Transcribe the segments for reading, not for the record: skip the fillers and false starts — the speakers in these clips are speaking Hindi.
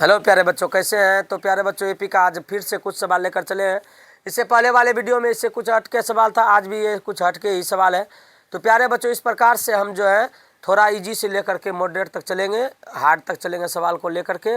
हेलो प्यारे बच्चों, कैसे हैं? तो प्यारे बच्चों, एपी का आज फिर से कुछ सवाल लेकर चले हैं। इससे पहले वाले वीडियो में इससे कुछ हटके सवाल था, आज भी ये कुछ हटके ही सवाल है। तो प्यारे बच्चों, इस प्रकार से हम जो है थोड़ा इजी से लेकर के मॉडरेट तक चलेंगे, हार्ड तक चलेंगे सवाल को लेकर के।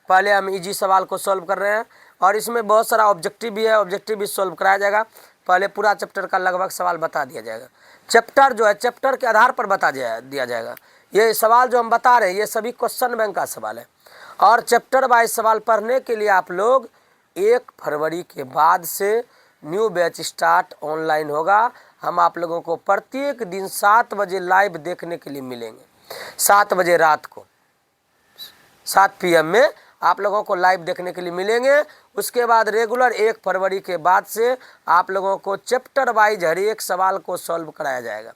पहले हम इजी सवाल को सॉल्व कर रहे हैं और इसमें बहुत सारा ऑब्जेक्टिव भी है, ऑब्जेक्टिव भी सॉल्व कराया जाएगा। पहले पूरा चैप्टर का लगभग सवाल बता दिया जाएगा। चैप्टर जो है चैप्टर के आधार पर दिया जाएगा। ये सवाल जो हम बता रहे हैं ये सभी क्वेश्चन बैंक का सवाल है और चैप्टर वाइज सवाल पढ़ने के लिए आप लोग 1 फरवरी के बाद से न्यू बैच स्टार्ट ऑनलाइन होगा। हम आप लोगों को प्रत्येक दिन 7 बजे लाइव देखने के लिए मिलेंगे। 7 बजे रात को 7 PM में आप लोगों को लाइव देखने के लिए मिलेंगे। उसके बाद रेगुलर 1 फरवरी के बाद से आप लोगों को चैप्टर वाइज हर एक सवाल को सॉल्व कराया जाएगा।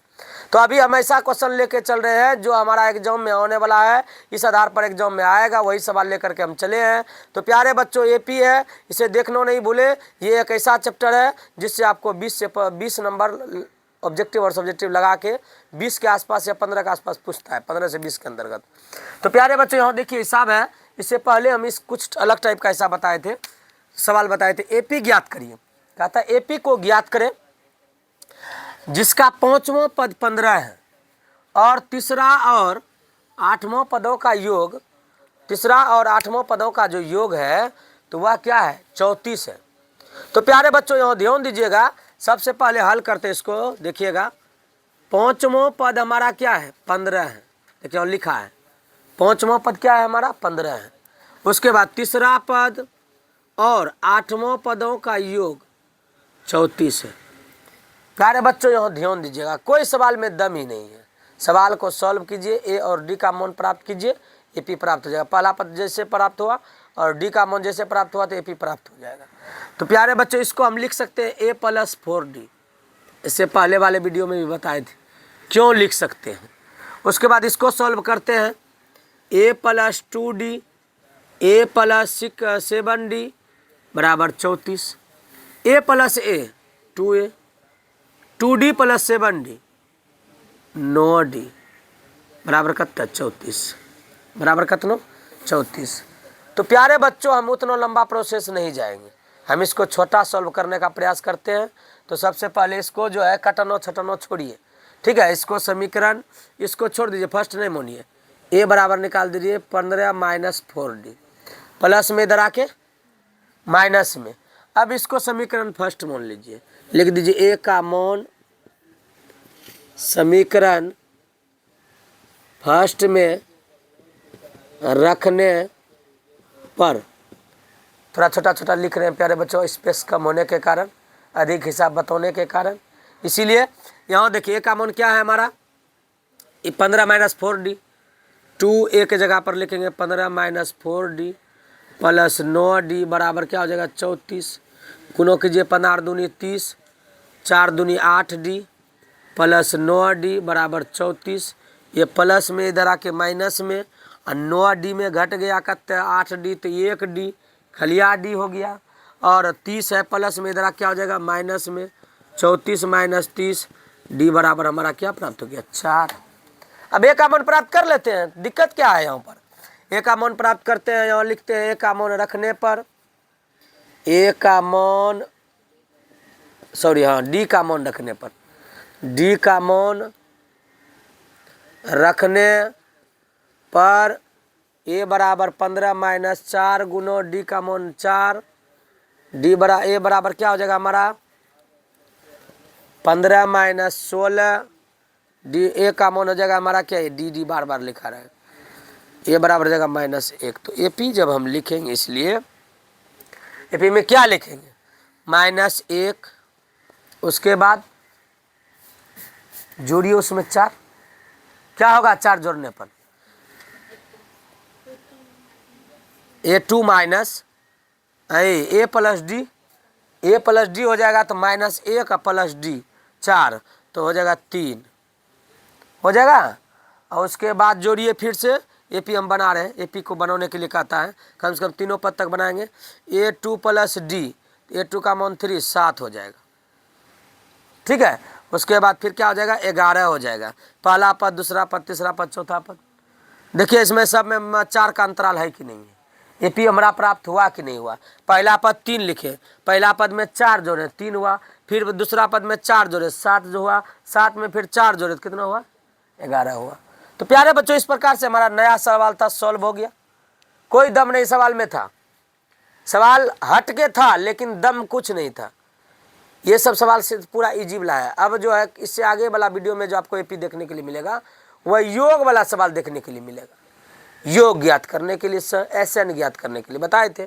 तो अभी हम ऐसा क्वेश्चन लेके चल रहे हैं जो हमारा एग्जाम में आने वाला है, इस आधार पर एग्जाम में आएगा, वही सवाल लेकर के हम चले हैं। तो प्यारे बच्चों, एपी है, इसे देखना नहीं भूले। ये एक ऐसा चैप्टर है जिससे आपको 20 नंबर ऑब्जेक्टिव और सब्जेक्टिव लगा के 20 के आसपास या 15 के आसपास पूछता है, 15 से 20 के अंतर्गत। तो प्यारे बच्चों, यहाँ देखिए हिसाब है। इससे पहले हम इस कुछ अलग टाइप का हिसाब बताए थे, सवाल बताए थे। एपी ज्ञात करिए, कहता है एपी को ज्ञात करें जिसका 5वां पद 15 है और तीसरा और 8वां पदों का योग, तीसरा और 8वां पदों का जो योग है तो वह क्या है? 34 है। तो प्यारे बच्चों, यहाँ ध्यान दीजिएगा। सबसे पहले हल करते इसको, देखिएगा। 5वां पद हमारा क्या है? 15 है। देखिए और लिखा है 5वां पद क्या है हमारा? 15 है। उसके बाद तीसरा पद और 8वां पदों का योग 34 है। प्यारे बच्चों, यहाँ ध्यान दीजिएगा, कोई सवाल में दम ही नहीं है। सवाल को सॉल्व कीजिए, ए और डी का मान प्राप्त कीजिए, एपी प्राप्त हो जाएगा। पहला पद जैसे प्राप्त हुआ और डी का मान जैसे प्राप्त हुआ तो एपी प्राप्त हो जाएगा। तो प्यारे बच्चों, इसको हम लिख सकते हैं a + 4d। इससे पहले वाले वीडियो में भी बताए थे क्यों लिख सकते हैं। उसके बाद इसको सॉल्व करते हैं। a + 2d, a + 7d बराबर 34। a + a 2a, 2d + 7d 9d बराबर कितना? 34 बराबर कितना? 34। तो प्यारे बच्चों, हम उतना लंबा प्रोसेस नहीं जाएंगे, हम इसको छोटा सॉल्व करने का प्रयास करते हैं। तो सबसे पहले इसको जो है कटनो छटनो छोड़िए, ठीक है। इसको समीकरण इसको छोड़ दीजिए, फर्स्ट नहीं मानिए। ए बराबर निकाल दीजिए 15 - 4d, प्लस में इधर आके माइनस में। अब इसको समीकरण फर्स्ट मान लीजिए, लिख दीजिए ए का मान समीकरण फर्स्ट में रखने पर, थोड़ा छोटा छोटा लिख रहे हैं प्यारे बच्चों, स्पेस कम होने के कारण, अधिक हिसाब बताने के कारण, इसीलिए यहाँ देखिए ए का मान क्या है हमारा? 15 - 4d, 2a के जगह पर लिखेंगे 15 - 4d प्लस 9d बराबर क्या हो जाएगा? 34। गुणों कीजिए, 15 दूनी 30, 4 दूनी 8d प्लस 9d बराबर 34। ये प्लस में इधर आके माइनस में, और 9d में घट गया कितना? 8d, तो 1d खाली 8d हो गया। और 30 है प्लस में, इधर क्या हो जाएगा? माइनस में। 34 - 30 d बराबर हमारा क्या प्राप्त हो गया? 4। अब ए का मान प्राप्त कर लेते हैं। दिक्कत क्या है यहाँ पर? ए का मान प्राप्त करते हैं, यहाँ लिखते हैं ए का मान रखने पर, ए का मान डी का मान रखने पर, डी का मान रखने पर ए बराबर 15 - 4 गुनो डी का मान 4, ए बराबर क्या हो जाएगा हमारा? 15 - 16 डी, ए का मान हो जाएगा हमारा क्या है? डी बार बार लिखा रहा है। ए बराबर हो जाएगा -1। तो एपी जब हम लिखेंगे, इसलिए एपी में क्या लिखेंगे? -1। उसके बाद जोड़िए उसमें 4, क्या होगा 4 जोड़ने पर? a2 माइनस ए प्लस डी, ए प्लस डी हो जाएगा तो -1 का प्लस डी 4, तो हो जाएगा 3 हो जाएगा। और उसके बाद जोड़िए फिर से, एपी हम बना रहे हैं, एपी को बनाने के लिए कहता है कम से कम तीनों पद तक बनाएंगे। a2 + d, a2 का मान 3, 7 हो जाएगा, ठीक है। उसके बाद फिर क्या हो जाएगा? 11 हो जाएगा। पहला पद, दूसरा पद, तीसरा पद, चौथा पद। देखिए इसमें सब में 4 का अंतराल है कि नहीं है? एपी हमारा प्राप्त हुआ कि नहीं हुआ। पहला पद 3 लिखे, पहला पद में 4 जोड़े 3 हुआ, फिर दूसरा पद में 4 जोड़े 7 जो हुआ, 7 में फिर 4 जोड़े कितना हुआ 11 हुआ। तो प्यारे बच्चों इस प्रकार से हमारा नया सवाल था सॉल्व हो गया। कोई दम नहीं सवाल में था, सवाल हट के था लेकिन दम कुछ नहीं था। ये सब सवाल से पूरा इजी वाला है। अब जो है इससे आगे वाला वीडियो में जो आपको एपी देखने के लिए मिलेगा वह योग वाला सवाल देखने के लिए मिलेगा। योग ज्ञात करने के लिए SN ज्ञात करने के लिए बताए थे।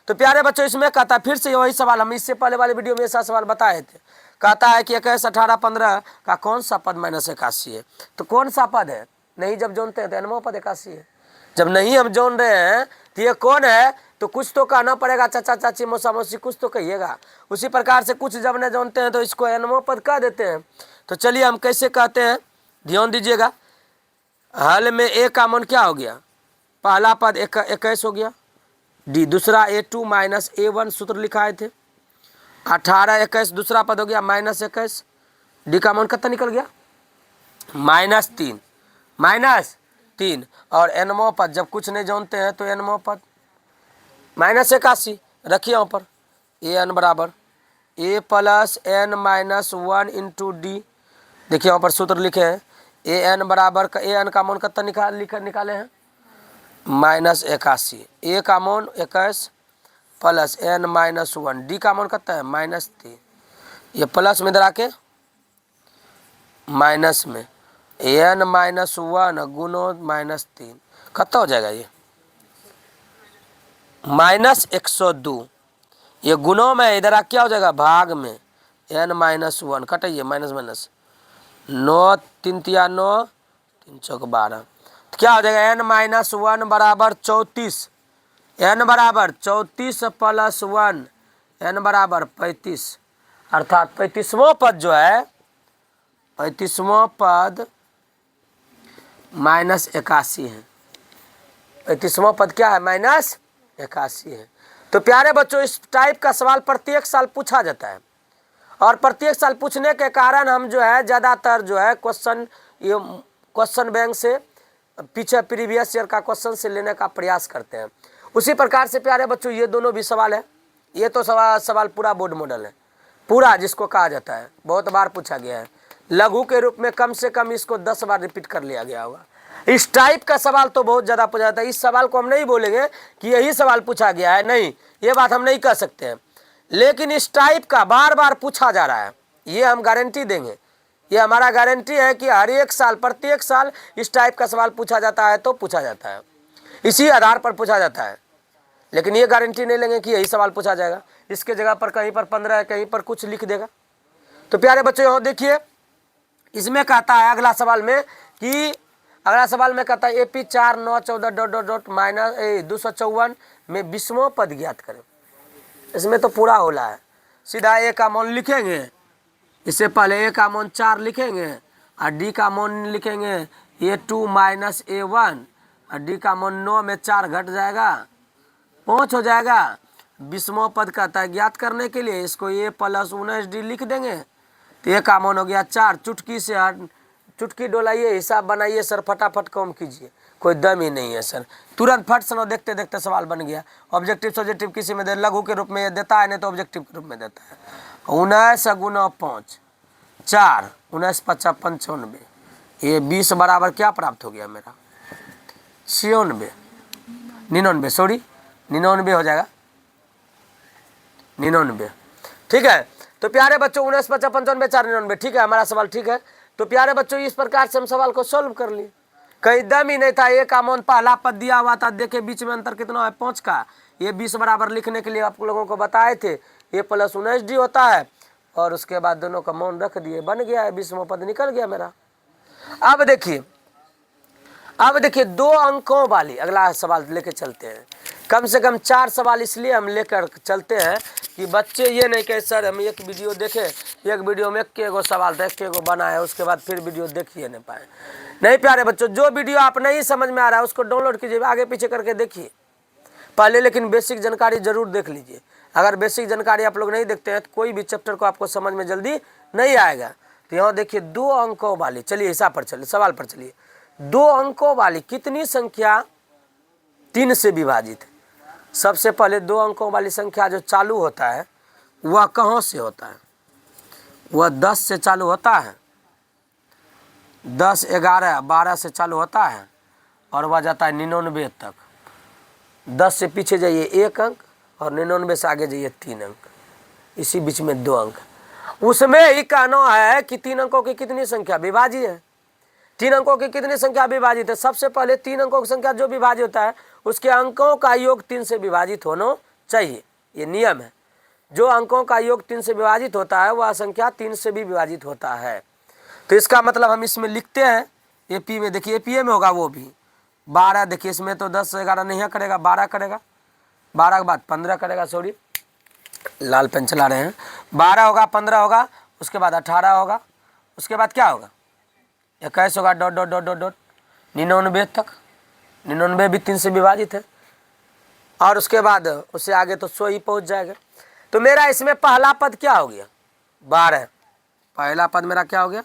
तो प्यारे बच्चों इसमें कहता है फिर से वही सवाल, हम इससे पहले वाले वीडियो में ऐसा सवाल बताए थे। कहता है कि 21, 18, 15 का कौन सा पद -81 है। तो कौन सा पद है नहीं जब जानते हैं तो nवां पद 81 है। जब नहीं हम जान रहे हैं तो ये कौन है तो कुछ तो कहना पड़ेगा, चाचा चाची मौसा मौसी कुछ तो कहिएगा। उसी प्रकार से कुछ जब नहीं जानते हैं तो इसको nवां पद कह देते हैं। तो चलिए हम कैसे कहते हैं ध्यान दीजिएगा। हल में A का मान क्या हो गया, पहला पद 21 हो गया, डी दूसरा A2 - A1 सूत्र लिखाए थे, 18 21 दूसरा पद हो गया -21, डी का मान कितना निकल गया -3 और nवां पद जब कुछ नहीं जानते हैं तो nवां पद -81 रखिए यहाँ पर an बराबर A + n - 1 × d। देखिए यहाँ पर सूत्र लिखे हैं an बराबर का an का मान कितना निकाले हैं -81, A का मान 21 + n - 1, डी का मान कितना है -3। ये प्लस में इधर आके माइनस में n - 1 गुणो -3 कितना हो जाएगा ये -102। ये गुणों में इधर आ क्या हो जाएगा भाग में n - 1 कटाइए माइनस 9 3 × 9 3 × 12 तो क्या हो जाएगा n - 1 बराबर 34, n बराबर 34 + 1 n बराबर 35, अर्थात 35वां पद जो है 35वां पद -81 है। 35वां पद क्या है -81 है। तो प्यारे बच्चों इस टाइप का सवाल प्रत्येक साल पूछा जाता है और प्रत्येक साल पूछने के कारण हम जो है ज़्यादातर जो है क्वेश्चन बैंक से पीछे प्रीवियस ईयर का क्वेश्चन से लेने का प्रयास करते हैं। उसी प्रकार से प्यारे बच्चों ये दोनों भी सवाल है। ये तो सवाल पूरा बोर्ड मॉडल है, पूरा जिसको कहा जाता है, बहुत बार पूछा गया है। लघु के रूप में कम से कम इसको 10 बार रिपीट कर लिया गया होगा। इस टाइप का सवाल तो बहुत ज़्यादा पूछा जाता है। इस सवाल को हम नहीं बोलेंगे कि यही सवाल पूछा गया है, नहीं, ये बात हम नहीं कह सकते हैं। लेकिन इस टाइप का बार बार पूछा जा रहा है, ये हम गारंटी देंगे। ये हमारा गारंटी है कि हर एक साल प्रत्येक साल इस टाइप का सवाल पूछा जाता है तो पूछा जाता है, इसी आधार पर पूछा जाता है। लेकिन ये गारंटी नहीं लेंगे कि यही सवाल पूछा जाएगा, इसके जगह पर कहीं पर 15 है, कहीं पर कुछ लिख देगा। तो प्यारे बच्चों यहाँ देखिए इसमें कहता है अगला सवाल में कि अगला सवाल में कहता है AP 4 9 14 ... -254 में 20वां पद ज्ञात करें। इसमें तो पूरा होला है, सीधा A का मान लिखेंगे, इससे पहले A का मान 4 लिखेंगे और D का मान लिखेंगे A2 - A1 और D का मान 9 में 4 घट जाएगा 5 हो जाएगा। 20वां पद कहता है ज्ञात करने के लिए इसको A + 19D लिख देंगे तो A का मान हो गया 4। चुटकी से चुटकी डोलाइए, हिसाब बनाइए सर, फटाफट कम कीजिए, कोई दम ही नहीं है सर, तुरंत फट से देखते देखते सवाल बन गया। ऑब्जेक्टिव सब्जेक्टिव किसी में लघु के रूप में ये देता है, नहीं तो ऑब्जेक्टिव के रूप में देता है। 19 × 5 4 19 × 5 = 95, ये 20 बराबर क्या प्राप्त हो गया मेरा 99 सॉरी 99 हो जाएगा 99। ठीक है। तो प्यारे बच्चों 19 × 5 = 95 4 99, ठीक है, हमारा सवाल ठीक है। तो प्यारे बच्चों इस प्रकार से हम सवाल को सॉल्व कर लिए, कहीं दम ही नहीं था। A का मान पहला पद दिया हुआ था, देखे बीच में अंतर कितना है 5 का। ये 20 बराबर लिखने के लिए आप लोगों को बताए थे A + 19D होता है और उसके बाद दोनों का मान रख दिए, बन गया है 20वां पद निकल गया मेरा। अब देखिए 2 अंकों वाली अगला सवाल लेके चलते हैं। कम से कम 4 सवाल इसलिए हम लेकर चलते हैं कि बच्चे ये नहीं कहे सर हम एक वीडियो देखें, एक वीडियो में एक गो सवाल था, एक गो बनाए, उसके बाद फिर वीडियो देखिए नहीं पाए। नहीं प्यारे बच्चों, जो वीडियो आप नहीं समझ में आ रहा है उसको डाउनलोड कीजिए, आगे पीछे करके देखिए पहले, लेकिन बेसिक जानकारी जरूर देख लीजिए। अगर बेसिक जानकारी आप लोग नहीं देखते हैं तो कोई भी चैप्टर को आपको समझ में जल्दी नहीं आएगा। तो यहाँ देखिए 2 अंकों वाली, चलिए हिसाब पर चलिए, सवाल पर चलिए। 2 अंकों वाली कितनी संख्या 3 से विभाजित है? सबसे पहले 2 अंकों वाली संख्या जो चालू होता है वह कहाँ से होता है? वह 10 से चालू होता है, 10, 11, 12 से चालू होता है और वह जाता है 99 तक। 10 से पीछे जाइए 1 अंक और 99 से आगे जाइए 3 अंक, इसी बीच में 2 अंक। उसमें ही कहना है कि 3 अंकों की कितनी संख्या विभाज्य है। 3 अंकों की कितनी संख्या विभाजित है? सबसे पहले 3 अंकों की संख्या जो विभाजित होता है उसके अंकों का योग 3 से विभाजित होना चाहिए, ये नियम है। जो अंकों का योग 3 से विभाजित होता है वह संख्या 3 से भी विभाजित होता है। तो इसका मतलब हम इसमें लिखते हैं एपी में, देखिए एपीए में होगा वो भी 12, देखिए इसमें तो 10 11 नहीं करेगा, 12 करेगा, 12 के बाद 15 करेगा, सॉरी लाल पेन चला रहे हैं, 12 होगा, 15 होगा, उसके बाद 18 होगा, उसके बाद क्या होगा 21 होगा, dot dot dot dot dot 99 तक। 99 भी 3 से विभाजित है और उसके बाद उससे आगे तो 100 ही पहुंच जाएगा। तो मेरा इसमें पहला पद क्या हो गया 12, पहला पद मेरा क्या हो गया।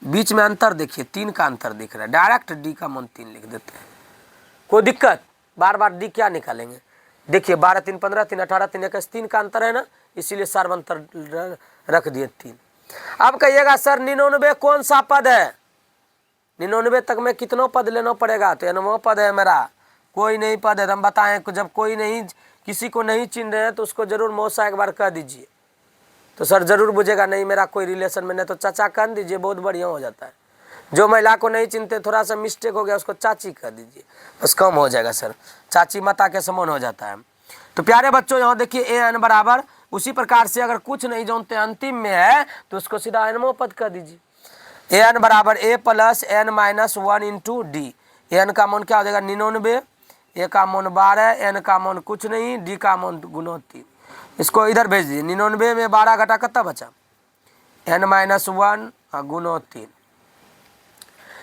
बीच में अंतर देखिए 3 का अंतर दिख रहा है, डायरेक्ट डी का मान 3 लिख देते हैं, कोई दिक्कत, बार बार डी क्या निकालेंगे। देखिए 12 3 15 3 18 3 21 3 का अंतर है ना, इसीलिए सार्वंतर रख दिए 3। अब कहिएगा सर 99 कौन सा पद है? 99 तक में कितनों पद लेना पड़ेगा? तो 9वां पद है मेरा, कोई नहीं पद है। हम बताएं जब कोई नहीं, किसी को नहीं चिन्ह रहे हैं तो उसको जरूर मौसा एक बार कह दीजिए, तो सर जरूर बुझेगा नहीं मेरा कोई रिलेशन में नहीं, तो चाचा कह दीजिए, बहुत बढ़िया हो जाता है। जो महिला को नहीं चिनते, थोड़ा सा मिस्टेक हो गया उसको चाची कह दीजिए, बस कम हो जाएगा सर, चाची माता के समान हो जाता है। तो प्यारे बच्चों यहाँ देखिए ए एन बराबर, उसी प्रकार से अगर कुछ नहीं जानते अंतिम में है तो उसको सीधा एनमो पद कह दीजिए। ए एन बराबर a plus n minus 1 into d. N का मान क्या हो जाएगा 99, ए का मान 12, एन का मान कुछ नहीं, डी का मान गुना 3। इसको इधर भेज दीजिए, 99 में 12 घटा कितना बचा एन माइनस 1 गुना 3।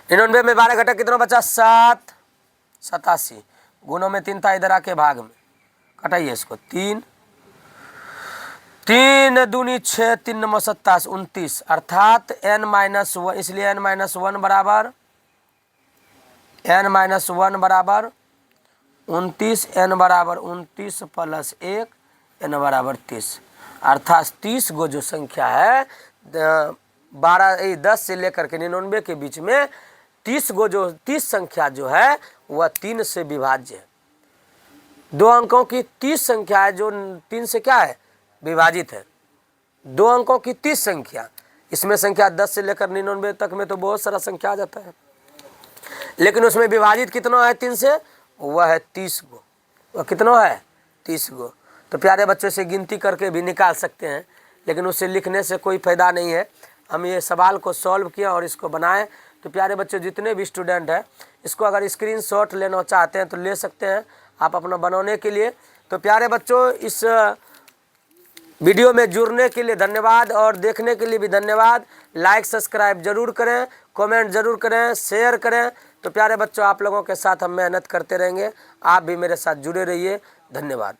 99 में 12 घटा कितना बचा 7, 87, गुणों में 3 था, इधर आके भाग में कटाइए इसको 3, 3 दूनी 6, 3 9 27 29, अर्थात n माइनस 1, इसलिए n माइनस 1 बराबर 29, n बराबर 29 प्लस 1, n बराबर 30, अर्थात 30 गो जो संख्या है 10 से लेकर के 99 के बीच में 30 संख्या जो है वह 3 से विभाज्य है। 2 अंकों की 30 संख्या है जो 3 से क्या है विभाजित है। 2 अंकों की 30 संख्या, इसमें संख्या 10 से लेकर 99 तक में तो बहुत सारा संख्या आ जाता है, लेकिन उसमें विभाजित कितना है 3 से, वह है 30 गो। वह कितना है 30 गो। तो प्यारे बच्चों से गिनती करके भी निकाल सकते हैं, लेकिन उसे लिखने से कोई फ़ायदा नहीं है। हम ये सवाल को सॉल्व किया और इसको बनाए। तो प्यारे बच्चों जितने भी स्टूडेंट हैं इसको अगर स्क्रीनशॉट लेना चाहते हैं तो ले सकते हैं आप अपना बनाने के लिए। तो प्यारे बच्चों इस वीडियो में जुड़ने के लिए धन्यवाद और देखने के लिए भी धन्यवाद। लाइक सब्सक्राइब जरूर करें, कमेंट जरूर करें, शेयर करें। तो प्यारे बच्चों आप लोगों के साथ हम मेहनत करते रहेंगे, आप भी मेरे साथ जुड़े रहिए। धन्यवाद।